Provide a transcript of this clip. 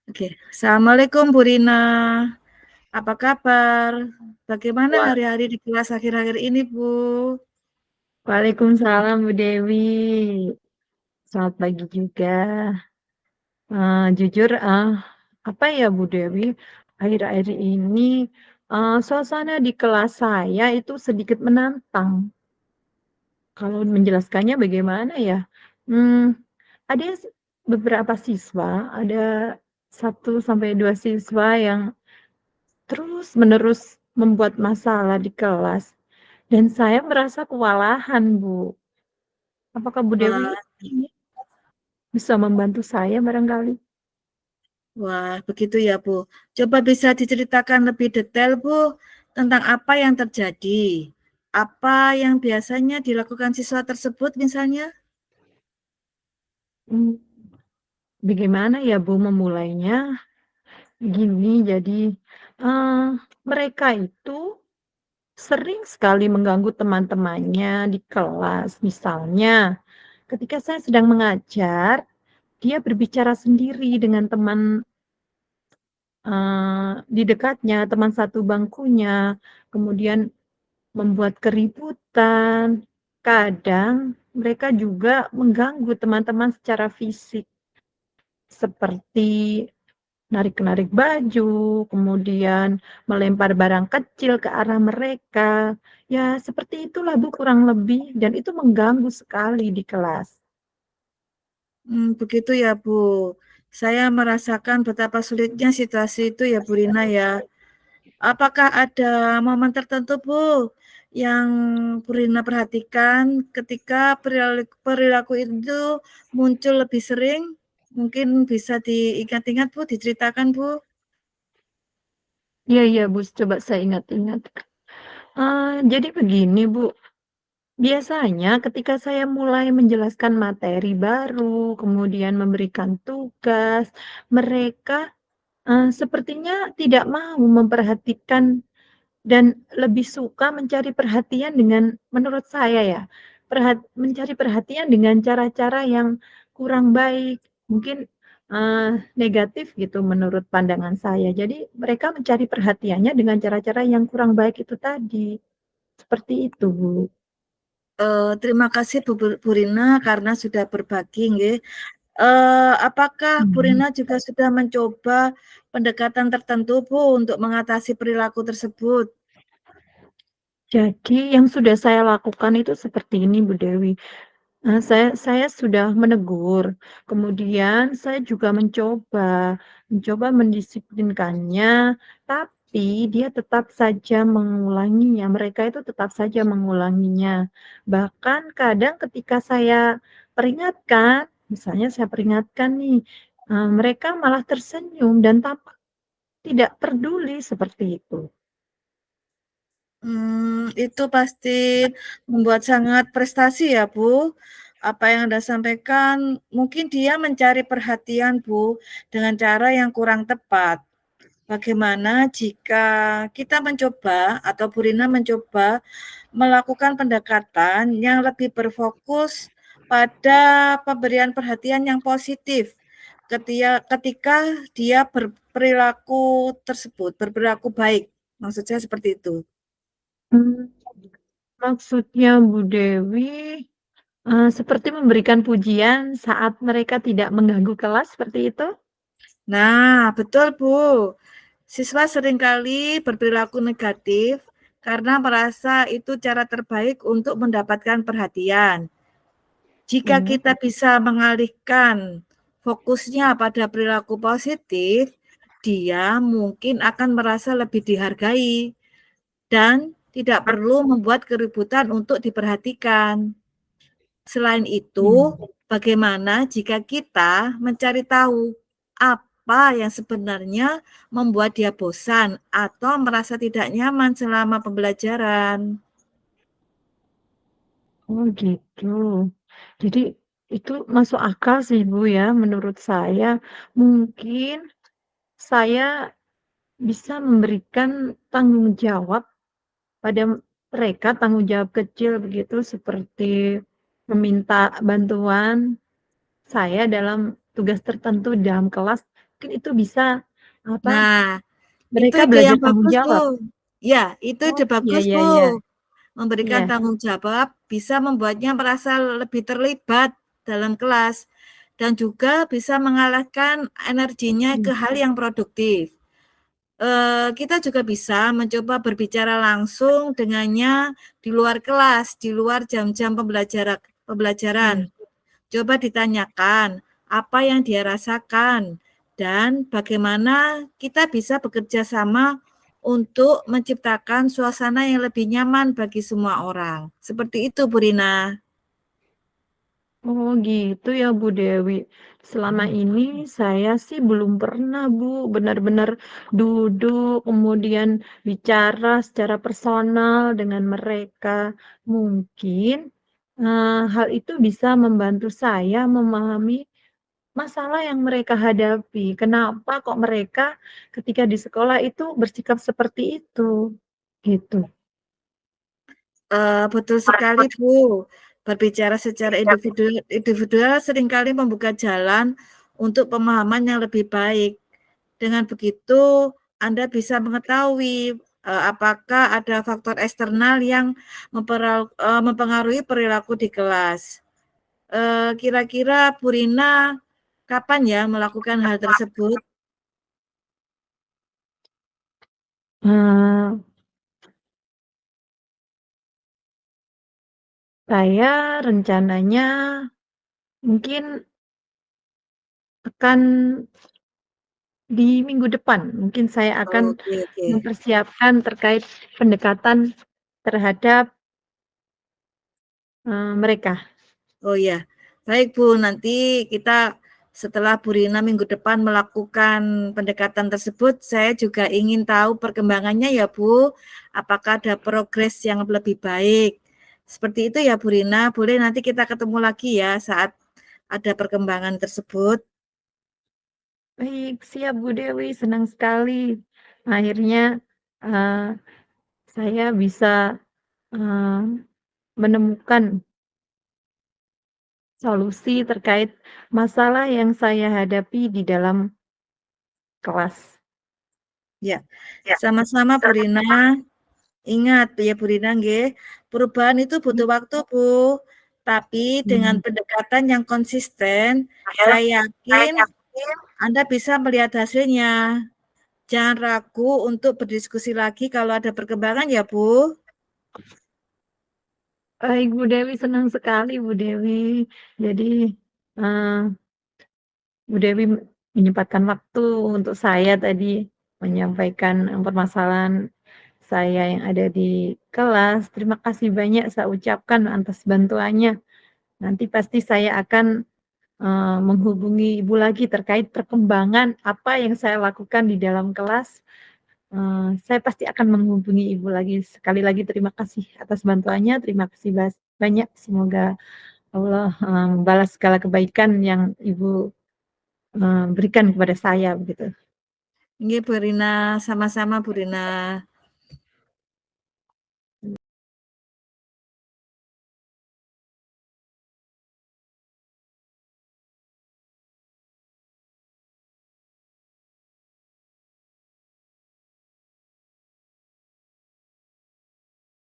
Oke. Assalamualaikum Bu Rina, apa kabar? Bagaimana Wah, hari-hari di kelas akhir-akhir ini, Bu? Waalaikumsalam Bu Dewi. Selamat pagi juga. Jujur, apa ya Bu Dewi, akhir-akhir ini suasana di kelas saya itu sedikit menantang. Kalau menjelaskannya bagaimana ya? Hmm, ada beberapa siswa, ada 1 sampai 2 siswa yang terus-menerus membuat masalah di kelas, dan saya merasa kewalahan Bu. Apakah Bu Dewi Wah ini bisa membantu saya barangkali? wah, begitu ya, Bu. Coba bisa diceritakan lebih detail, Bu, tentang apa yang terjadi? Apa yang biasanya dilakukan siswa tersebut misalnya? Mmm, Bagaimana ya Bu memulainya? Gini, jadi, eee, mereka itu sering sekali mengganggu teman-temannya di kelas. Misalnya, ketika saya sedang mengajar, dia berbicara sendiri dengan teman, di dekatnya, teman satu bangkunya, kemudian membuat keributan. Kadang mereka juga mengganggu teman-teman secara fisik, seperti narik-narik baju, kemudian melempar barang kecil ke arah mereka. Ya, seperti itulah Bu kurang lebih, dan itu mengganggu sekali di kelas. Begitu ya, Bu. Saya merasakan betapa sulitnya situasi itu ya, Bu Rina ya. Apakah ada momen tertentu, Bu, yang Bu Rina perhatikan ketika perilaku perilaku itu muncul lebih sering? Mungkin bisa diingat-ingat, Bu, diceritakan, Bu? Iya iya Bu, coba saya ingat-ingat. Jadi begini Bu, biasanya ketika saya mulai menjelaskan materi baru, kemudian memberikan tugas, mereka, sepertinya tidak mau memperhatikan. Dan lebih suka mencari perhatian dengan, menurut saya ya, mencari perhatian dengan cara-cara yang kurang baik, mungkin, negatif gitu menurut pandangan saya. Jadi mereka mencari perhatiannya dengan cara-cara yang kurang baik itu tadi, seperti itu, Bu. Terima kasih Bu Rina karena sudah berbagi nggih. Apakah Bu Mhm. Rina juga sudah mencoba pendekatan tertentu, Bu, untuk mengatasi perilaku tersebut? Jadi yang sudah saya lakukan itu seperti ini Bu Dewi. Saya sudah menegur, kemudian saya juga mencoba mendisiplinkannya, tapi dia tetap saja mengulanginya, mereka itu tetap saja mengulanginya. Bahkan kadang ketika saya peringatkan, misalnya saya peringatkan nih, mereka malah tersenyum dan tampak tidak peduli seperti itu. Itu pasti membuat sangat prestasi ya, Bu. Apa yang Anda sampaikan, mungkin dia mencari perhatian, Bu, dengan cara yang kurang tepat. Bagaimana jika kita mencoba atau Bu Rina mencoba melakukan pendekatan yang lebih berfokus pada pemberian perhatian yang positif ketika dia berperilaku tersebut, berperilaku baik, maksud saya seperti itu. Mmm, Maksudnya Bu Dewi, seperti memberikan pujian saat mereka tidak mengganggu kelas, seperti itu? Nah, betul, Bu. Siswa seringkali berperilaku negatif karena merasa itu cara terbaik untuk mendapatkan perhatian. Jika Iya. kita bisa mengalihkan fokusnya pada perilaku positif, dia mungkin akan merasa lebih dihargai dan tidak perlu membuat keributan untuk diperhatikan. Selain itu, Mmm. bagaimana jika kita mencari tahu apa yang sebenarnya membuat dia bosan atau merasa tidak nyaman selama pembelajaran? Oh gitu. Jadi itu masuk akal sih Bu ya menurut saya. Mungkin saya bisa memberikan tanggung jawab pada mereka, tanggung jawab kecil begitu seperti meminta bantuan saya dalam tugas tertentu di dalam kelas, mungkin itu bisa, apa, Nah, itu mereka ide belajar yang tanggung bagus, jawab. Bu. Ya, itu Oh, ide iya bagus, iya iya, Bu. Memberikan iya, tanggung jawab bisa membuatnya merasa lebih terlibat dalam kelas dan juga bisa mengalihkan energinya mhm, ke hal yang produktif. Kita juga bisa mencoba berbicara langsung dengannya di luar kelas, di luar jam-jam iya. pembelajaran. Coba ditanyakan apa yang dia rasakan dan bagaimana kita bisa bekerja sama untuk menciptakan suasana yang lebih nyaman bagi semua orang. Seperti itu, Bu Rina. Oh gitu ya Bu Dewi. Selama ini saya sih belum pernah Bu benar-benar duduk kemudian bicara secara personal dengan mereka. Mungkin hal itu bisa membantu saya memahami masalah yang mereka hadapi. Kenapa kok mereka ketika di sekolah itu bersikap seperti itu? Gitu. Betul sekali, Bu. Berbicara secara individual individual seringkali membuka jalan untuk pemahaman yang lebih baik. Dengan begitu, Anda bisa mengetahui, apakah ada faktor eksternal yang mempengaruhi perilaku di kelas. Kira-kira Bu Rina kapan ya melakukan hal tersebut? Eee, saya rencananya mungkin akan di minggu depan, mungkin saya akan Oke oke. mempersiapkan terkait pendekatan terhadap, mereka. Oh ya, baik Bu, nanti kita setelah Bu Rina minggu depan melakukan pendekatan tersebut, saya juga ingin tahu perkembangannya ya Bu, apakah ada progres yang lebih baik. Seperti itu ya Bu Rina, boleh nanti kita ketemu lagi ya saat ada perkembangan tersebut. Baik, siap Bu Dewi, senang sekali akhirnya, eee, saya bisa, eee, menemukan solusi terkait masalah yang saya hadapi di dalam kelas. Ya, Ya. sama-sama Bu Rina. Ingat ya Bu Rina nggih, perubahan itu butuh waktu Bu, tapi dengan Mhm. pendekatan yang konsisten, Ya, saya saya yakin yakin. Anda bisa melihat hasilnya. Jangan ragu untuk berdiskusi lagi kalau ada perkembangan ya Bu. Baik Bu Dewi, senang sekali Bu Dewi. Jadi, eee, Bu Dewi menyempatkan waktu untuk saya tadi menyampaikan, permasalahan saya yang ada di kelas. Terima kasih banyak saya ucapkan atas bantuannya. Nanti pasti saya akan, menghubungi Ibu lagi terkait perkembangan apa yang saya lakukan di dalam kelas. Saya pasti akan menghubungi Ibu lagi. Sekali lagi terima kasih atas bantuannya, terima kasih banyak. Semoga Allah, membalas segala kebaikan yang Ibu, berikan kepada saya begitu. Nggih Bu Rina, sama-sama Bu Rina.